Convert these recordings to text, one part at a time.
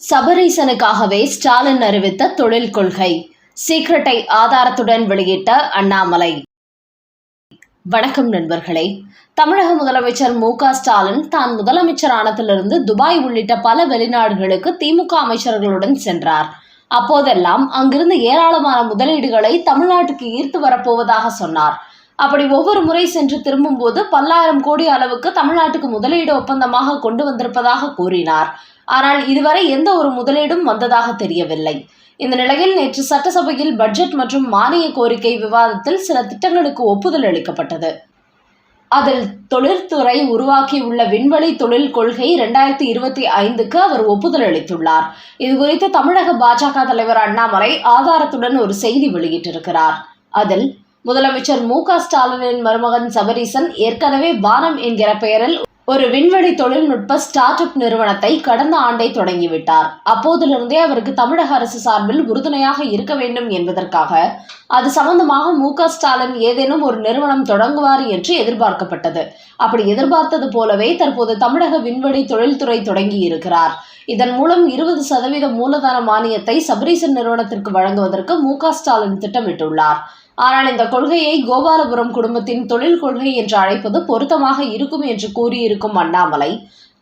சபரீசனுக்காகவே ஸ்டாலின் அறிவித்த தொழில் கொள்கை சீக்ரெட்டை ஆதாரத்துடன் வெளியிட்ட அண்ணாமலை. வணக்கம் நண்பர்களே. தமிழக முதலமைச்சர் மு.க.ஸ்டாலின் தான் முதலமைச்சர் ஆனதிலிருந்து துபாய் உள்ளிட்ட பல வெளிநாடுகளுக்கு திமுக அமைச்சர்களுடன் சென்றார். அப்போதெல்லாம் அங்கிருந்து ஏராளமான முதலீடுகளை தமிழ்நாட்டுக்கு ஈர்த்து வரப்போவதாக சொன்னார். அப்படி ஒவ்வொரு முறை சென்று திரும்பும் போது பல்லாயிரம் கோடி அளவுக்கு தமிழ்நாட்டுக்கு முதலீடு ஒப்பந்தமாக கொண்டு வந்திருப்பதாக கூறினார். ஆனால் இதுவரை எந்த ஒரு முதலீடும் வந்ததாக தெரியவில்லை. இந்த நிலையில் நேற்று சட்டசபையில் பட்ஜெட் மற்றும் மானிய கோரிக்கை விவாதத்தில் சில திட்டங்களுக்கு ஒப்புதல் அளிக்கப்பட்டது. அதில் தொழிற்துறை உருவாக்கியுள்ள விண்வெளி தொழில் கொள்கை 2025க்கு அவர் ஒப்புதல் அளித்துள்ளார். இதுகுறித்து தமிழக பாஜக தலைவர் அண்ணாமலை ஆதாரத்துடன் ஒரு செய்தி வெளியிட்டிருக்கிறார். அதில் முதலமைச்சர் மு.க.ஸ்டாலினின் மருமகன் சபரீசன் ஏற்கனவே வானம் என்கிற பெயரில் ஒரு விண்வெளி தொழில்நுட்ப ஸ்டார்ட் அப் நிறுவனத்தை கடந்த ஆண்டே தொடங்கிவிட்டார். அப்போதிலிருந்தே அவருக்கு தமிழக அரசு சார்பில் உறுதுணையாக இருக்க வேண்டும் என்பதற்காக அது சம்பந்தமாக மு.க.ஸ்டாலின் ஏதேனும் ஒரு நிறுவனம் தொடங்குவார் என்று எதிர்பார்க்கப்பட்டது. அப்படி எதிர்பார்த்தது போலவே தற்போது தமிழக விண்வெளி தொழில்துறை தொடங்கி இருக்கிறார். இதன் மூலம் 20% மூலதன மானியத்தை சபரீசன் நிறுவனத்திற்கு வழங்குவதற்கு மு.க.ஸ்டாலின் திட்டமிட்டுள்ளார். ஆனால் இந்த கொள்கையை கோபாலபுரம் குடும்பத்தின் தொழில் கொள்கை என்று அழைப்பது பொருத்தமாக இருக்கும் என்று கூறியிருக்கும் அண்ணாமலை,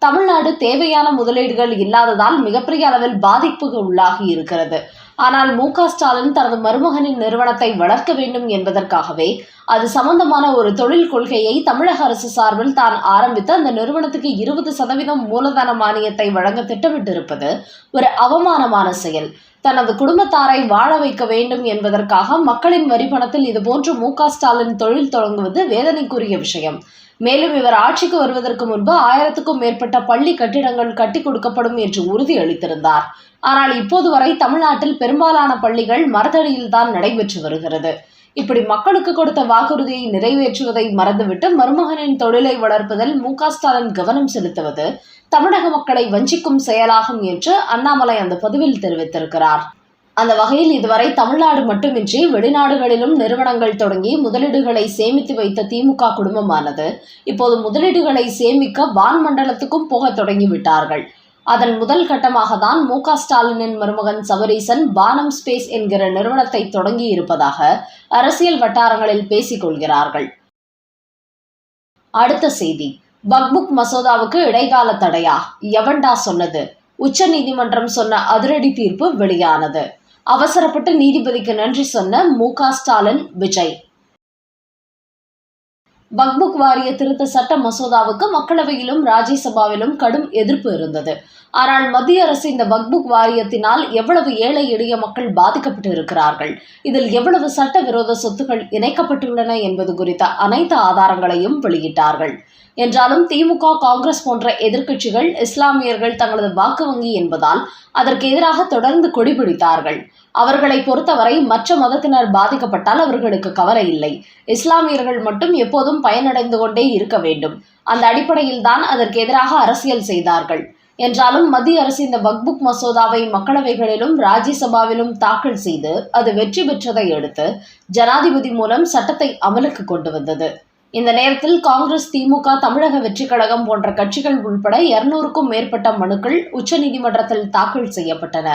தமிழ்நாடு தேவையான முதலீடுகள் இல்லாததால் மிகப்பெரிய அளவில் பாதிப்புக்கு உள்ளாகி இருக்கிறது. ஆனால் மு.க.ஸ்டாலின் தனது மருமகனின் நிறுவனத்தை வளர்க்க வேண்டும் என்பதற்காகவே அது சம்பந்தமான ஒரு தொழில் கொள்கையை தமிழக அரசு சார்பில் தான் ஆரம்பித்து அந்த நிறுவனத்துக்கு 20% மூலதன மானியத்தை வழங்க திட்டமிட்டிருப்பது ஒரு அவமானமான செயல். தனது குடும்பத்தாரை வாழ வைக்க வேண்டும் என்பதற்காக மக்களின் வரி பணத்தில் இதுபோன்று மு.க.ஸ்டாலின் தொழில் தொடங்குவது வேதனைக்குரிய விஷயம். மேலும் இவர் ஆட்சிக்கு வருவதற்கு முன்பு 1000க்கும் மேற்பட்ட பள்ளி கட்டிடங்கள் கட்டி கொடுக்கப்படும் என்று உறுதி அளித்திருந்தார். ஆனால் இப்போது வரை தமிழ்நாட்டில் பெரும்பாலான பள்ளிகள் மரத்தடியில் தான் நடைபெற்று வருகிறது. இப்படி மக்களுக்கு கொடுத்த வாக்குறுதியை நிறைவேற்றுவதை மறந்துவிட்டு மருமகனின் தொழிலை வளர்ப்பதில் மு.க.ஸ்டாலின் கவனம் செலுத்துவது தமிழக மக்களை வஞ்சிக்கும் செயலாகும் என்று அண்ணாமலை அந்த பதிவில் தெரிவித்திருக்கிறார். அந்த வகையில் இதுவரை தமிழ்நாடு மட்டுமின்றி வெளிநாடுகளிலும் நிறுவனங்கள் தொடங்கி முதலீடுகளை சேமித்து வைத்த திமுக குடும்பமானது இப்போது முதலீடுகளை சேமிக்க வான் மண்டலத்துக்கும் போக தொடங்கிவிட்டார்கள். அதன் முதல் கட்டமாக தான் மு.க.ஸ்டாலினின் மருமகன் சபரீசன் வானம் ஸ்பேஸ் என்கிற நிறுவனத்தை தொடங்கி இருப்பதாக அரசியல் வட்டாரங்களில் பேசிக் கொள்கிறார்கள். அடுத்த செய்தி, வக்ஃப் மசோதாவுக்கு இடைக்கால தடையா? எவன்டா சொன்னது? உச்ச நீதிமன்றம் சொன்ன அதிரடி தீர்ப்பு வெளியானது. அவசரப்பட்டு நீதிபதிக்கு நன்றி சொன்ன மு.க.ஸ்டாலின், விஜய். வக்ஃப் வாரிய திருத்த சட்ட மசோதாவுக்கு மக்களவையிலும் ராஜ்யசபாவிலும் கடும் எதிர்ப்பு இருந்தது. ஆனால் மத்திய அரசு இந்த வக்ஃப் வாரியத்தினால் எவ்வளவு ஏழை எளிய மக்கள் பாதிக்கப்பட்டு இருக்கிறார்கள், இதில் எவ்வளவு சட்டவிரோத சொத்துக்கள் இணைக்கப்பட்டுள்ளன என்பது குறித்த அனைத்து ஆதாரங்களையும் வெளியிட்டார்கள். என்றாலும் திமுக, காங்கிரஸ் போன்ற எதிர்க்கட்சிகள் இஸ்லாமியர்கள் தங்களது வாக்கு வங்கி என்பதால் அதற்கு எதிராக தொடர்ந்து கொடிபிடித்தார்கள். அவர்களை பொறுத்தவரை மற்ற மதத்தினர் பாதிக்கப்பட்டால் அவர்களுக்கு கவலை இல்லை. இஸ்லாமியர்கள் மட்டும் எப்போதும் பயனடைந்து கொண்டே இருக்க வேண்டும். அந்த அடிப்படையில் தான் அதற்கு எதிராக அரசியல் செய்தார்கள். என்றாலும் மத்திய அரசு இந்த வக்ஃப் மசோதாவை மக்களவைகளிலும் ராஜ்யசபாவிலும் தாக்கல் செய்து அது வெற்றி பெற்றதை அடுத்து ஜனாதிபதி மூலம் சட்டத்தை அமலுக்கு கொண்டு வந்தது. இந்த நேரத்தில் காங்கிரஸ், திமுக, தமிழக வெற்றிக் கழகம் போன்ற கட்சிகள் உள்பட 200க்கும் மேற்பட்ட மனுக்கள் உச்சநீதிமன்றத்தில் தாக்கல் செய்யப்பட்டன.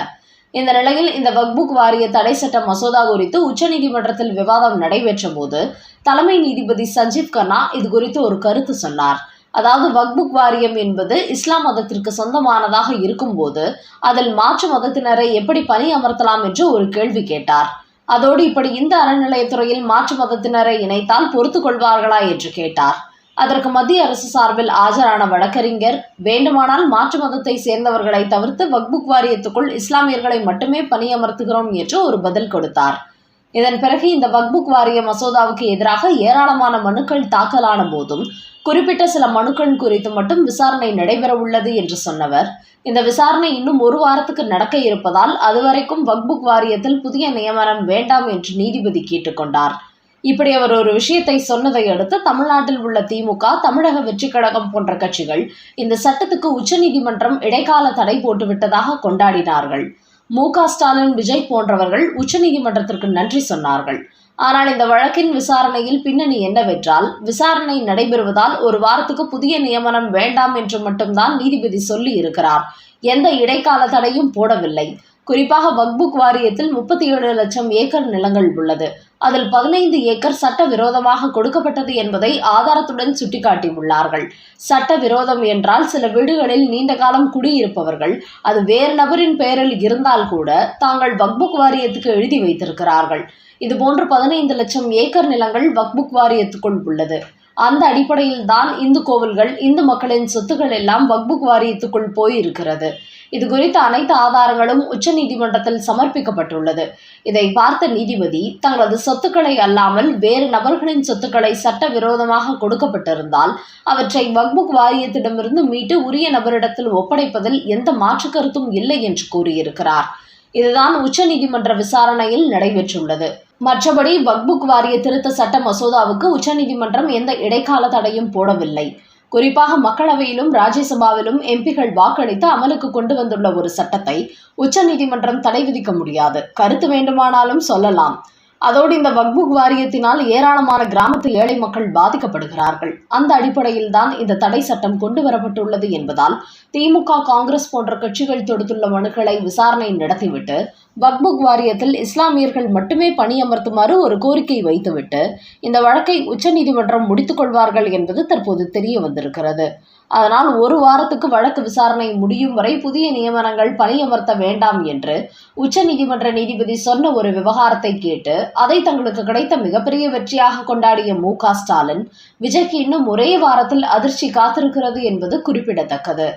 இந்த நிலையில் இந்த வக்ஃப் வாரிய தடை சட்ட மசோதா குறித்து உச்சநீதிமன்றத்தில் விவாதம் நடைபெற்ற போது தலைமை நீதிபதி சஞ்சீவ் கன்னா இது குறித்து ஒரு கருத்து சொன்னார். அதாவது வக்ஃப் வாரியம் என்பது இஸ்லாம் மதத்திற்கு சொந்தமானதாக இருக்கும் போது அதில் மாற்று மதத்தினரை எப்படி பணி அமர்த்தலாம் என்று ஒரு கேள்வி கேட்டார். அதோடு இப்படி இந்த அறநிலையத்துறையில் மாற்று மதத்தினரை இணைத்தால் பொறுத்து கொள்வார்களா என்று கேட்டார். அதற்கு மத்திய அரசு சார்பில் ஆஜரான வழக்கறிஞர், வேண்டுமானால் மாற்று மதத்தை சேர்ந்தவர்களை தவிர்த்து வக்ஃப் வாரியத்துக்குள் இஸ்லாமியர்களை மட்டுமே பணியமர்த்துகிறோம் என்று ஒரு பதில் கொடுத்தார். இதன் பிறகு இந்த வக்ஃப் வாரிய மசோதாவுக்கு எதிராக ஏராளமான மனுக்கள் தாக்கலான போதும் குறிப்பிட்ட சில மனுக்கள் குறித்து மட்டும் விசாரணை நடைபெற உள்ளது என்று சொன்னவர், இந்த விசாரணை இன்னும் 1 வாரத்துக்கு நடக்க இருப்பதால் அதுவரைக்கும் வக்ஃப் வாரியத்தில் புதிய நியமனம் வேண்டாம் என்று நீதிபதி கேட்டுக்கொண்டார். இப்படி அவர் ஒரு விஷயத்தை சொன்னதை அடுத்து தமிழ்நாட்டில் உள்ள திமுக, தமிழக வெற்றிக் கழகம் போன்ற கட்சிகள் இந்த சட்டத்துக்கு உச்சநீதிமன்றம் இடைக்கால தடை போட்டுவிட்டதாக கொண்டாடினார்கள். மு.க.ஸ்டாலின், விஜய் போன்றவர்கள் உச்சநீதிமன்றத்திற்கு நன்றி சொன்னார்கள். ஆனால் இந்த வழக்கின் விசாரணையில் பின்னணி என்னவென்றால், விசாரணை நடைபெறுவதால் 1 வாரத்துக்கு புதிய நியமனம் வேண்டாம் என்று மட்டும்தான் நீதிபதி சொல்லி இருக்கிறார். எந்த இடைக்கால தடையும் போடவில்லை. குறிப்பாக வக்புக் வாரியத்தில் 37 லட்சம் ஏக்கர் நிலங்கள் உள்ளது. அதில் 15 ஏக்கர் சட்ட விரோதமாக கொடுக்கப்பட்டது என்பதை ஆதாரத்துடன் சுட்டிக்காட்டியுள்ளார்கள். சட்ட விரோதம் என்றால் சில வீடுகளில் நீண்ட காலம் குடியிருப்பவர்கள் அது வேறு நபரின் பெயரில் இருந்தால் கூட தாங்கள் வக்புக் வாரியத்துக்கு எழுதி வைத்திருக்கிறார்கள். இதுபோன்று 15 லட்சம் ஏக்கர் நிலங்கள் வக்புக் வாரியத்துக்குள் உள்ளது. அந்த அடிப்படையில் தான் இந்து கோவில்கள், இந்து மக்களின் சொத்துக்கள் எல்லாம் வக்புக் வாரியத்துக்குள் போயிருக்கிறது. இது குறித்த அனைத்து ஆதாரங்களும் உச்சநீதிமன்றத்தில் சமர்ப்பிக்கப்பட்டுள்ளது. இதை பார்த்த நீதிபதி, தங்களது சொத்துக்களை அல்லாமல் வேறு நபர்களின் சொத்துக்களை சட்ட விரோதமாக கொடுக்கப்பட்டிருந்தால் அவற்றை வக்புக் வாரியத்திடமிருந்து மீட்டு உரிய நபரிடத்தில் ஒப்படைப்பதில் எந்த மாற்று கருத்தும் இல்லை என்று கூறியிருக்கிறார். இதுதான் உச்சநீதிமன்ற விசாரணையில் நடைபெற்றுள்ளது. மற்றபடி வக்புக் வாரிய திருத்த சட்ட மசோதாவுக்கு உச்சநீதிமன்றம் எந்த இடைக்கால தடையும் போடவில்லை. குறிப்பாக மக்களவையிலும் ராஜ்யசபாவிலும் எம்பிகள் வாக்களித்து அமலுக்கு கொண்டு வந்துள்ள ஒரு சட்டத்தை உச்சநீதிமன்றம் தடை விதிக்க முடியாது. கருத்து வேண்டுமானாலும் சொல்லலாம். அதோடு இந்த வக்புக் வாரியத்தினால் ஏராளமான கிராமத்து ஏழை மக்கள் பாதிக்கப்படுகிறார்கள். அந்த அடிப்படையில் தான் இந்த தடை சட்டம் கொண்டு வரப்பட்டுள்ளது என்பதால் திமுக, காங்கிரஸ் போன்ற கட்சிகள் தொடுத்துள்ள மனுக்களை விசாரணை நடத்திவிட்டு வக்புக் வாரியத்தில் இஸ்லாமியர்கள் மட்டுமே பணியமர்த்துமாறு ஒரு கோரிக்கை வைத்துவிட்டு இந்த வழக்கை உச்சநீதிமன்றம் முடித்துக் கொள்வார்கள் என்பது தற்போது தெரிய வந்திருக்கிறது. அதனால் ஒரு வாரத்துக்கு வழக்கு விசாரணை முடியும் வரை புதிய நியமனங்கள் பணியமர்த்த வேண்டாம் என்று உச்சநீதிமன்ற நீதிபதி சொன்ன ஒரு விவகாரத்தை கேட்டு அதை தங்களுக்கு கிடைத்த மிகப்பெரிய வெற்றியாக கொண்டாடிய மு.க. ஸ்டாலின், விஜய்க்கு இன்னும் ஒரே வாரத்தில் அதிர்ச்சி காத்திருக்கிறது என்பது குறிப்பிடத்தக்கது.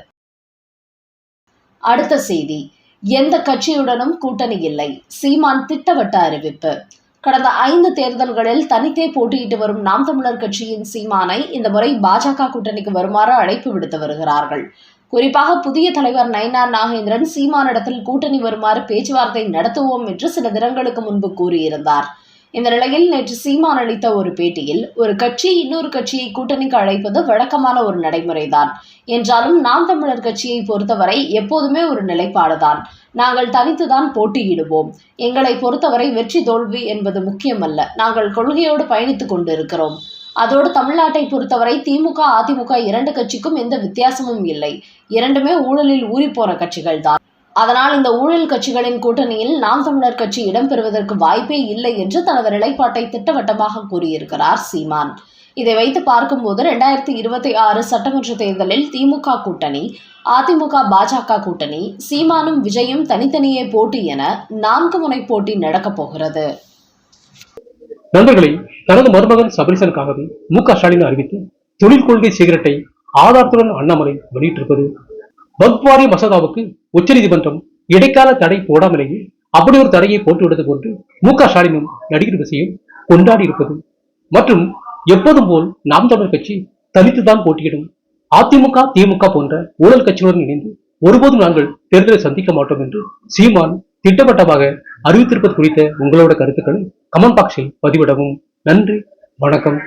அடுத்த செய்தி, எந்த கட்சியுடனும் கூட்டணி இல்லை, சீமான் திட்டவட்ட அறிவிப்பு. கடந்த 5 தேர்தல்களில் தனித்தே போட்டியிட்டு வரும் நாம் தமிழர் கட்சியின் சீமானை இந்த முறை பாஜக கூட்டணிக்கு வருமாறு அழைப்பு விடுத்து வருகிறார்கள். குறிப்பாக புதிய தலைவர் நயினார் நாகேந்திரன் சீமானிடத்தில் கூட்டணி வருமாறு பேச்சுவார்த்தை நடத்துவோம் என்று சில தினங்களுக்கு முன்பு கூறியிருந்தார். இந்த நிலையில் நேற்று சீமான் அளித்த ஒரு பேட்டியில், ஒரு கட்சி இன்னொரு கட்சியை கூட்டணிக்கு அழைப்பது வழக்கமான ஒரு நடைமுறைதான் என்றாலும் நாம் தமிழர் கட்சியை பொறுத்தவரை எப்போதுமே ஒரு நிலைப்பாடுதான். நாங்கள் தனித்துதான் போட்டியிடுவோம். எங்களை பொறுத்தவரை வெற்றி தோல்வி என்பது முக்கியமல்ல. நாங்கள் கொள்கையோடு பயணித்துக் கொண்டிருக்கிறோம். அதோடு தமிழ்நாட்டை பொறுத்தவரை திமுக, அதிமுக 2 கட்சிக்கும் எந்த வித்தியாசமும் இல்லை. இரண்டுமே ஊழலில் ஊறிப்போன கட்சிகள் தான். அதனால் இந்த ஊழல் கட்சிகளின் கூட்டணியில் நாம் தமிழர் கட்சி இடம்பெறுவதற்கு வாய்ப்பே இல்லை என்று தனது நிலைப்பாட்டை திட்டவட்டமாக கூறியிருக்கிறார் சீமான். இதை வைத்து பார்க்கும்போது 2026 சட்டமன்ற தேர்தலில் திமுக கூட்டணி, அதிமுக பாஜக கூட்டணி, சீமானும் விஜயும் தனித்தனியே போட்டி என 4 முனை போட்டி நடக்கப் போகிறது. நண்பர்களை, தனது மருமகன் சபரிசனுக்காகவே மு.க. ஸ்டாலின் அறிவித்து தொழில் கொள்கை சிகரெட்டை ஆதாரத்துடன் அண்ணாமலை வெளியிட்டிருப்பது, வக்ஃப் வாரிய மசோதாவுக்கு உச்சநீதிமன்றம் இடைக்கால தடை போடாமலேயே அப்படி ஒரு தடையை போட்டுவிட்டது போன்று மு.க. ஸ்டாலினும் நடிகர் விஜயும் கொண்டாடி இருப்பது, மற்றும் எப்போதும் போல் நாம் தமிழர் கட்சி தனித்துதான் போட்டியிடும், அதிமுக, திமுக போன்ற ஊழல் கட்சிகளுடன் இணைந்து ஒருபோதும் நாங்கள் தேர்தலை சந்திக்க மாட்டோம் என்று சீமான் திட்டவட்டமாக அறிவித்திருப்பது குறித்த உங்களோட கருத்துக்களை கமெண்ட் பாக்ஸில் பதிவிடவும். நன்றி, வணக்கம்.